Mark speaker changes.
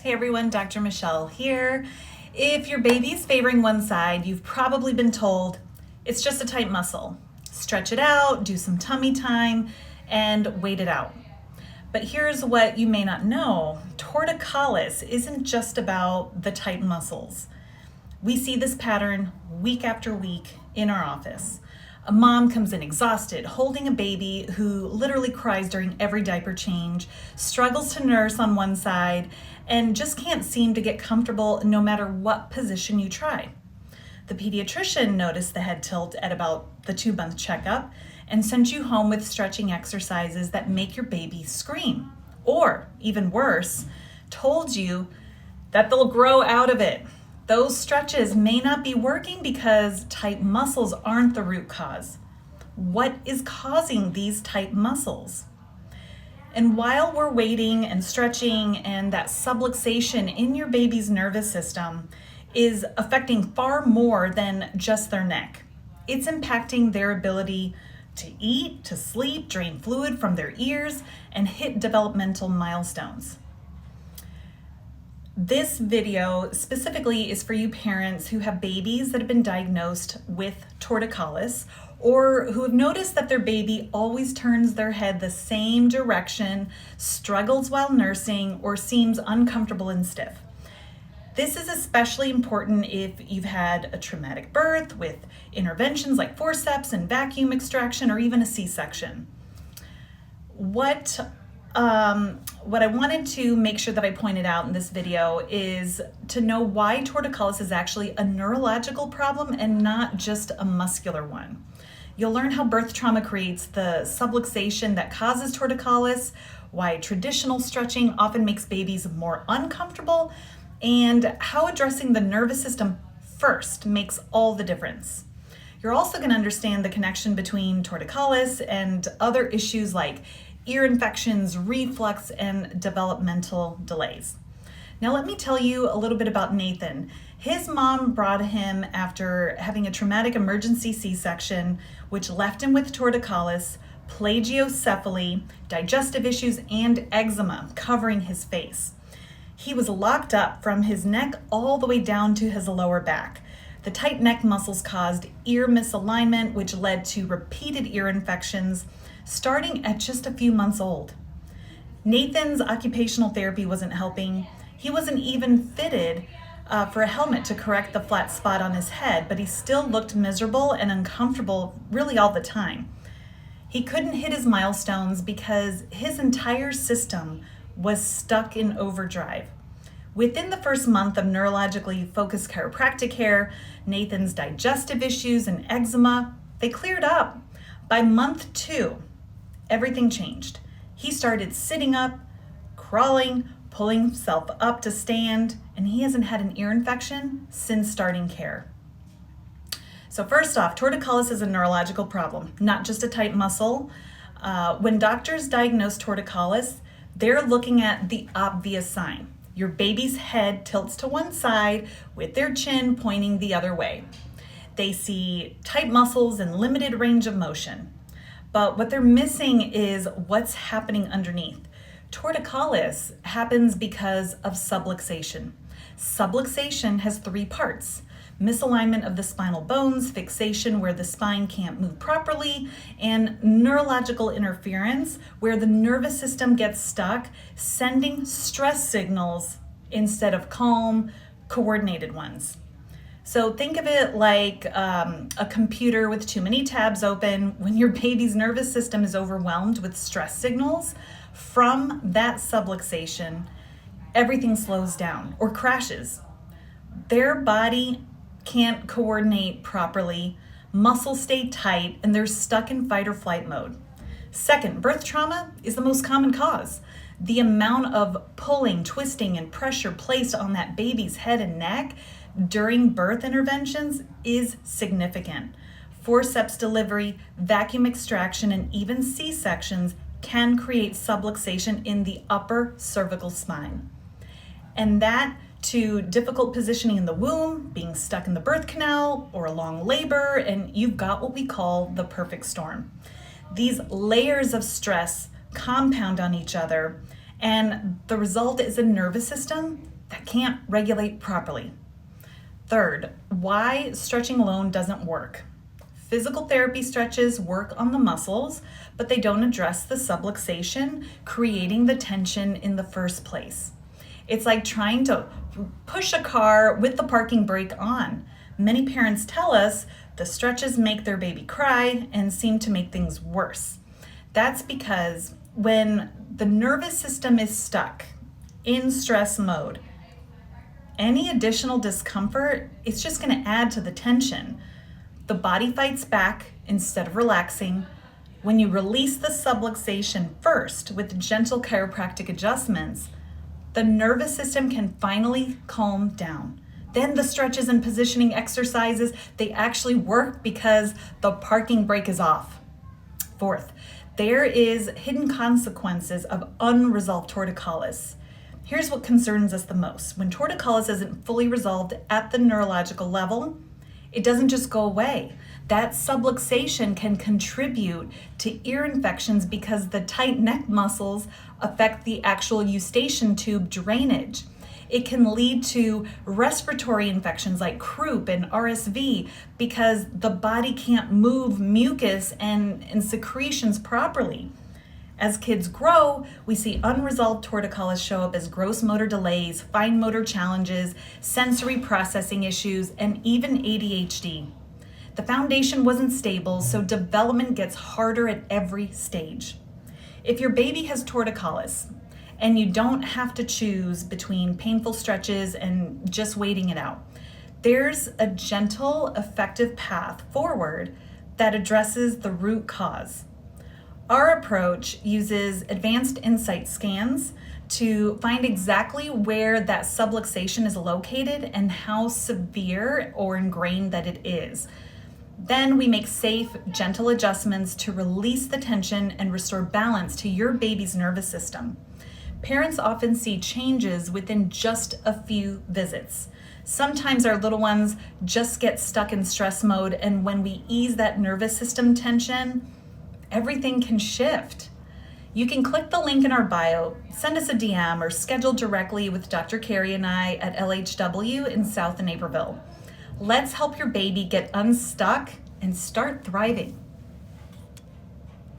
Speaker 1: Hey everyone, Dr. Michelle here. If your baby's favoring one side, you've probably been told it's just a tight muscle. Stretch it out, do some tummy time, and wait it out. But here's what you may not know. Torticollis isn't just about the tight muscles. We see this pattern week after week in our office. A mom comes in exhausted, holding a baby who literally cries during every diaper change, struggles to nurse on one side, and just can't seem to get comfortable no matter what position you try. The pediatrician noticed the head tilt at about the 2-month checkup and sent you home with stretching exercises that make your baby scream. Or, even worse, told you that they'll grow out of it. Those stretches may not be working because tight muscles aren't the root cause. What is causing these tight muscles? And while we're waiting and stretching, and that subluxation in your baby's nervous system is affecting far more than just their neck. It's impacting their ability to eat, to sleep, drain fluid from their ears, and hit developmental milestones. This video specifically is for you parents who have babies that have been diagnosed with torticollis, or who have noticed that their baby always turns their head the same direction, struggles while nursing, or seems uncomfortable and stiff. This is especially important if you've had a traumatic birth with interventions like forceps and vacuum extraction, or even a C-section. What I wanted to make sure that I pointed out in this video is to know why torticollis is actually a neurological problem and not just a muscular one. You'll learn how birth trauma creates the subluxation that causes torticollis, why traditional stretching often makes babies more uncomfortable, and how addressing the nervous system first makes all the difference. You're also going to understand the connection between torticollis and other issues like ear infections, reflux, and developmental delays. Now let me tell you a little bit about Nathan. His mom brought him after having a traumatic emergency C-section, which left him with torticollis, plagiocephaly, digestive issues, and eczema covering his face. He was locked up from his neck all the way down to his lower back. The tight neck muscles caused ear misalignment, which led to repeated ear infections, starting at just a few months old. Nathan's occupational therapy wasn't helping. He wasn't even fitted for a helmet to correct the flat spot on his head, but he still looked miserable and uncomfortable really all the time. He couldn't hit his milestones because his entire system was stuck in overdrive. Within the first month of neurologically focused chiropractic care, Nathan's digestive issues and eczema, they cleared up. By month 2, everything changed. He started sitting up, crawling, pulling himself up to stand, and he hasn't had an ear infection since starting care. So first off, torticollis is a neurological problem, not just a tight muscle. When doctors diagnose torticollis, they're looking at the obvious sign. Your baby's head tilts to one side with their chin pointing the other way. They see tight muscles and limited range of motion. But what they're missing is what's happening underneath. Torticollis happens because of subluxation. Subluxation has 3 parts: misalignment of the spinal bones, fixation where the spine can't move properly, and neurological interference where the nervous system gets stuck, sending stress signals instead of calm, coordinated ones. So think of it like a computer with too many tabs open. When your baby's nervous system is overwhelmed with stress signals from that subluxation, everything slows down or crashes. Their body can't coordinate properly, muscles stay tight, and they're stuck in fight or flight mode. Second, birth trauma is the most common cause. The amount of pulling, twisting, and pressure placed on that baby's head and neck during birth interventions is significant. Forceps delivery, vacuum extraction, and even C-sections can create subluxation in the upper cervical spine. And that to difficult positioning in the womb, being stuck in the birth canal, or a long labor, and you've got what we call the perfect storm. These layers of stress compound on each other, and the result is a nervous system that can't regulate properly. Third, why stretching alone doesn't work. Physical therapy stretches work on the muscles, but they don't address the subluxation, creating the tension in the first place. It's like trying to push a car with the parking brake on. Many parents tell us the stretches make their baby cry and seem to make things worse. That's because when the nervous system is stuck in stress mode, any additional discomfort, it's just going to add to the tension. The body fights back instead of relaxing. When you release the subluxation first with gentle chiropractic adjustments, the nervous system can finally calm down. Then the stretches and positioning exercises, they actually work because the parking brake is off. Fourth, there is hidden consequences of unresolved torticollis. Here's what concerns us the most. When torticollis isn't fully resolved at the neurological level, it doesn't just go away. That subluxation can contribute to ear infections because the tight neck muscles affect the actual eustachian tube drainage. It can lead to respiratory infections like croup and RSV because the body can't move mucus and secretions properly. As kids grow, we see unresolved torticollis show up as gross motor delays, fine motor challenges, sensory processing issues, and even ADHD. The foundation wasn't stable, so development gets harder at every stage. If your baby has torticollis and you don't have to choose between painful stretches and just waiting it out, there's a gentle, effective path forward that addresses the root cause. Our approach uses advanced insight scans to find exactly where that subluxation is located and how severe or ingrained that it is. Then we make safe, gentle adjustments to release the tension and restore balance to your baby's nervous system. Parents often see changes within just a few visits. Sometimes our little ones just get stuck in stress mode, and when we ease that nervous system tension, everything can shift. You can click the link in our bio, send us a DM, or schedule directly with Dr. Carrie and I at LHW in South Naperville. Let's help your baby get unstuck and start thriving.